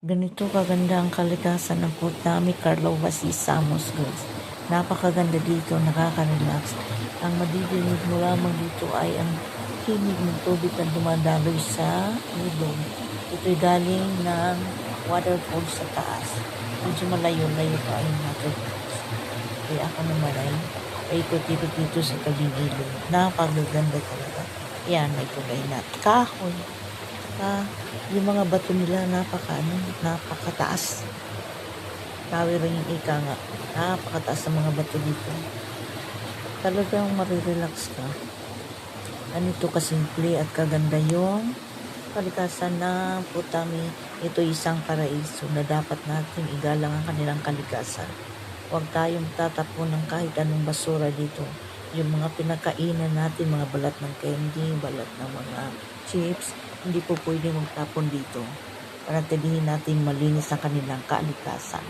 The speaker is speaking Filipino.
Ganito kaganda ang kalikasan ng Putnami, Carlova Sea, Samos, guys. Napakaganda dito, nakaka-relax. Ang madidinig mo lamang dito ay ang tinig ng tubig na dumadaloy sa ilog. Ito'y galing ng waterfall sa taas. Medyo malayo-layo pa yung waterfalls. Kaya ako naman ay paikot-ikot dito sa tabing ilog. Napakaganda talaga. Yan, may tulay na kahoy. Yung mga bato nila napakataas. Tawi rin yung ika nga. Napakataas ng mga bato dito. Talagang marirelax ka. Ganito kasimple at kaganda yung kalikasan ng Putnami. Ito isang paraiso na dapat natin igalang ang kanilang kalikasan. Huwag tayong tatapon ng kahit anong basura dito. Yung mga pinakainan natin, mga balat ng candy, balat ng mga chips, hindi po pwede magtapon dito. Panatilihin natin malinis ang kanilang kalikasan.